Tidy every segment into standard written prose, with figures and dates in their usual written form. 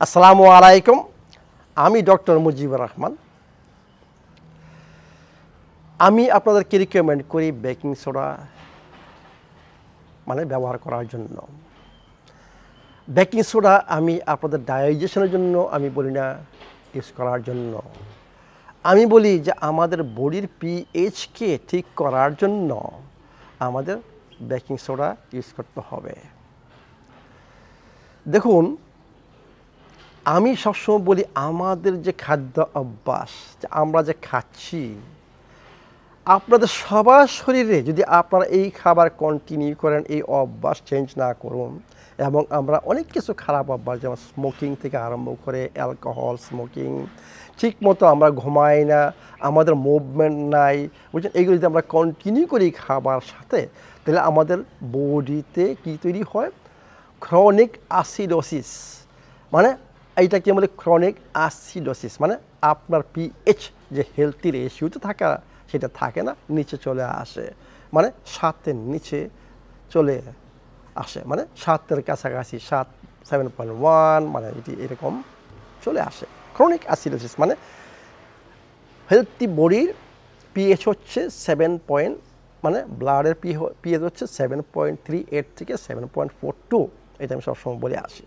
আসসালামু আলাইকুম। আমি ডক্টর মুজিবুর রহমান। আমি আপনাদেরকে রিকমেন্ড করি বেকিং সোডা ব্যবহার করার জন্য। বেকিং সোডা আমি আপনাদের ডাইজেশনের জন্য আমি বলি না ইউজ করার জন্য। আমি বলি যে আমাদের বডির পিএইচকে ঠিক করার জন্য আমাদের বেকিং সোডা ইউজ করতে হবে। দেখুন, আমি সবসময় বলি আমাদের যে খাদ্য অভ্যাস, যে আমরা যে খাচ্ছি, আপনাদের সবার শরীরে যদি আপনারা এই খাবার কন্টিনিউ করেন, এই অভ্যাস চেঞ্জ না করুন, এবং আমরা অনেক কিছু খারাপ অভ্যাস যেমন স্মোকিং থেকে আরম্ভ করে অ্যালকোহল স্মোকিং, ঠিক মতো আমরা ঘুমাই না, আমাদের মুভমেন্ট নাই, বুঝছেন, এইগুলো যদি আমরা কন্টিনিউ করি খাবার সাথে, তাহলে আমাদের বডিতে কী তৈরি হয়? Chronic acidosis. এইটাকে বলে ক্রনিক অ্যাসিডোসিস, আপনার পিএইচ যে হেলথি রেশিওতে থাকা সেটা থাকে না, নিচে চলে আসে, 7-এর নিচে চলে আসে, 7-এর কাছাকাছি, 7.1 এটি এরকম চলে আসে। ক্রনিক অ্যাসিডোসিস হেলথি বডির পিএইচ হচ্ছে 7 ব্লাডের পিএইচ হচ্ছে 7.38 থেকে 7.42। এটা আমি সবসময় বলে আসি।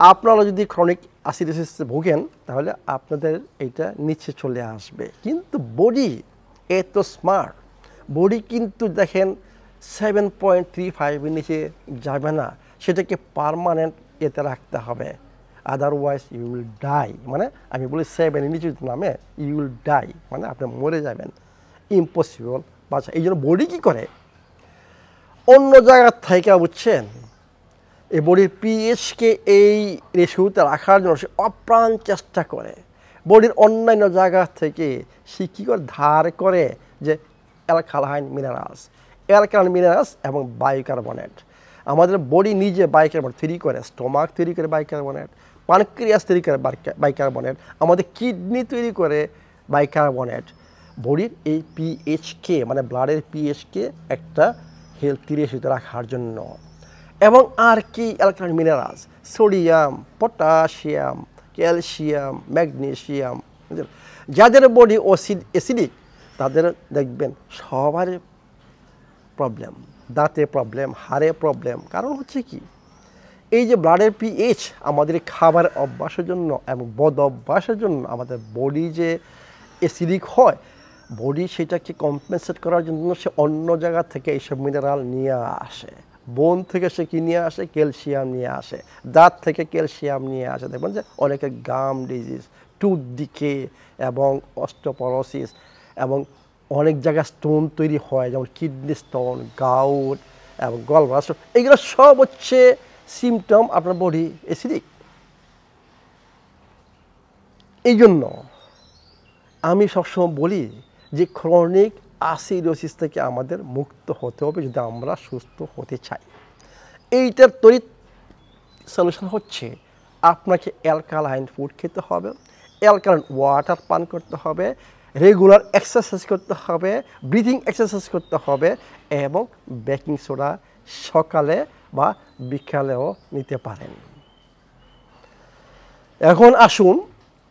আপনারা যদি ক্রনিক অ্যাসিডোসিসে ভোগেন তাহলে আপনাদের এইটা নিচে চলে আসবে। কিন্তু বডি এত স্মার্ট, বডি কিন্তু দেখেন 7.35-এর নিচে যাবে না, সেটাকে পার্মানেন্ট এতে রাখতে হবে, আদারওয়াইজ ইউ উইল ডাই। আমি বলি 7-এর নিচে নামে ইউ উইল ডাই, আপনি মরে যাবেন, ইম্পসিবল। বাচ্চা এই জন্য বডি কী করে, অন্য জায়গার থেকে, বুঝছেন, এই বডির পিএইচকে এই রেশিওতে রাখার জন্য সে অপ্রাণ চেষ্টা করে। বডির অন্যান্য জায়গা থেকে সে কী করে ধার করে যে অ্যালকালাইন মিনারেলস এবং বাইকার্বনেট। আমাদের বডি নিজে বাইকার্বনেট তৈরি করে, স্টোমাক তৈরি করে বাইকার্বনেট, পানক্রিয়াস তৈরি করে বাইকার্বনেট, আমাদের কিডনি তৈরি করে বাইকার্বনেট। বডির এই পিএইচকে ব্লাডের পিএইচকে একটা হেলথি রেশিওতে রাখার জন্য। এবং আর কি alkaline minerals, sodium, potassium, calcium, magnesium. যাদের বডি অ্যাসিডিক তাদের দেখবেন সবার প্রবলেম, দাঁতে প্রবলেম, হাড়ে প্রবলেম। কারণ হচ্ছে কি, এই যে ব্লাডের পিএইচ আমাদের খাবার অভ্যাসের জন্য এবং বদ অভ্যাসের জন্য আমাদের বডি যে অ্যাসিডিক হয়, বডি সেটাকে কম্পেনসেট করার জন্য সে অন্য জায়গা থেকে এইসব মিনারেল নিয়ে আসে। বোন থেকে সে কী নিয়ে আসে? ক্যালসিয়াম নিয়ে আসে। দাঁত থেকে ক্যালসিয়াম নিয়ে আসে। দেখবেন যে অনেকের গাম ডিজিজ, টুথ ডিকে এবং অস্টিওপরোসিস, এবং অনেক জায়গায় স্টোন তৈরি হয়, যেমন কিডনি স্টোন, গাউট এবং গলব্লাডার। এগুলো সব হচ্ছে সিমটম আপনার বডি অ্যাসিডিক। এই জন্য আমি সবসময় বলি যে ক্রনিক অ্যাসিডোসিস থেকে আমাদের মুক্ত হতে হবে যদি আমরা সুস্থ হতে চাই। এইটার তড়িৎ সলিউশন হচ্ছে আপনাকে অ্যালকালাইন ফুড খেতে হবে, অ্যালকালাইন ওয়াটার পান করতে হবে, রেগুলার এক্সারসাইজ করতে হবে, ব্রিথিং এক্সারসাইজ করতে হবে, এবং বেকিং সোডা সকালে বা বিকালেও নিতে পারেন। এখন আসুন,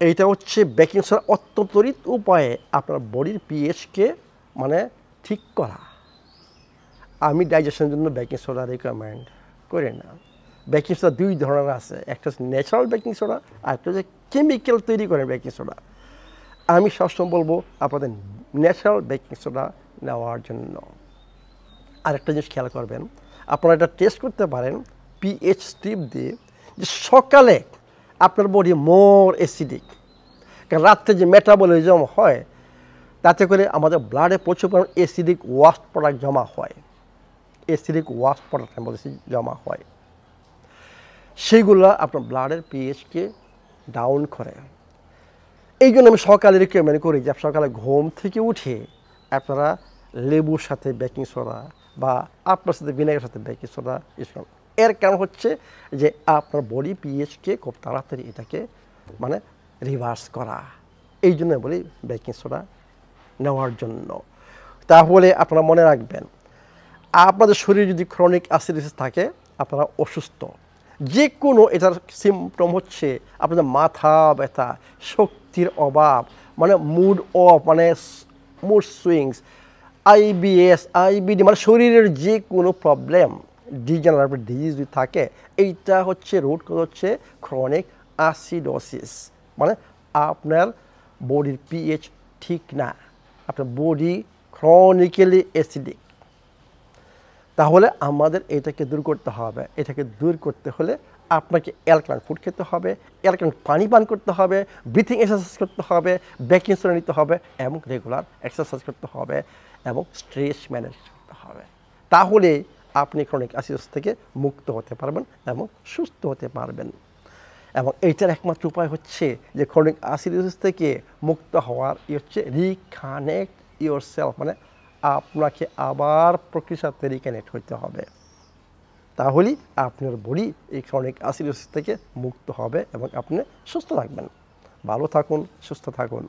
এইটা হচ্ছে বেকিং সোডা অত্যন্তরিত উপায়ে আপনার বডির পিএইচকে ঠিক করা। আমি ডাইজেশনের জন্য বেকিং সোডা রেকমেন্ড করি না। বেকিং সোডা 2 ধরনের আছে, একটা হচ্ছে ন্যাচারাল বেকিং সোডা, আর একটা হচ্ছে কেমিক্যাল তৈরি করে বেকিং সোডা। আমি সবসময় বলবো আপনাদের ন্যাচারাল বেকিং সোডা নেওয়ার জন্য। আরেকটা জিনিস খেয়াল করবেন, আপনারা এটা টেস্ট করতে পারেন পিএইচ স্ট্রিপ দিয়ে, যে সকালে আপনার বডি মোর অ্যাসিডিক, কারণ রাত্রে যে মেটাবলিজম হয় তাতে করে আমাদের ব্লাডে প্রচুর পরিমাণ অ্যাসিডিক ওয়াস্ট প্রোডাক্ট জমা হয়, অ্যাসিডিক ওয়াস্ট প্রোডাক্ট আমি বলেছি জমা হয়, সেইগুলো আপনার ব্লাডের পিএইচকে ডাউন করে। এই জন্য আমি সকালে রিকমেন্ড করি যে সকালে ঘুম থেকে উঠে আপনারা লেবুর সাথে বেকিং সোডা বা আপনার সাথে ভিনেগারের সাথে বেকিং সোডা ইউজ করুন। এর কারণ হচ্ছে যে আপনার বডি পিএইচকে খুব তাড়াতাড়ি এটাকে রিভার্স করা। এই জন্য বলি বেকিং সোডা নেওয়ার জন্য। তাহলে আপনারা মনে রাখবেন, আপনাদের শরীরে যদি ক্রনিক অ্যাসিডোসিস থাকে আপনারা অসুস্থ, যে কোনো এটার সিমটম হচ্ছে আপনাদের মাথা ব্যথা, শক্তির অভাব, মানে মুড অফ, মানে মুড সুইংস, আইবিএস, আইবিডি, মানে শরীরের যে কোনো প্রবলেম, ডিজেনারেটিভ ডিজিজ যদি থাকে, এইটা হচ্ছে রুট কজ হচ্ছে ক্রনিক অ্যাসিডোসিস। মানে আপনার বডির পিএইচ ঠিক না, আপনার বডি ক্রনিক্যালি অ্যাসিডিক। তাহলে আমাদের এটাকে দূর করতে হবে। এটাকে দূর করতে হলে আপনাকে অ্যালকালাইন ফুড খেতে হবে, অ্যালকালাইন পানি পান করতে হবে, ব্রিথিং এক্সারসাইজ করতে হবে, ব্যাকিং সোডা নিতে হবে এবং রেগুলার এক্সারসাইজ করতে হবে এবং স্ট্রেস ম্যানেজ করতে হবে। তাহলে আপনি ক্রনিক অ্যাসিডোসিস থেকে মুক্ত হতে পারবেন এবং সুস্থ হতে পারবেন। এবং এইটার একমাত্র উপায় হচ্ছে যে ক্রনিক অ্যাসিডোসিস থেকে মুক্ত হওয়ার হচ্ছে রিকানেক্ট ইয়োরসেলফ, মানে আপনাকে আবার প্রকৃতির সাথে রিকানেক্ট হতে হবে। তাহলেই আপনার বডি এই ক্রনিক অ্যাসিডোসিস থেকে মুক্ত হবে এবং আপনি সুস্থ থাকবেন। ভালো থাকুন, সুস্থ থাকুন।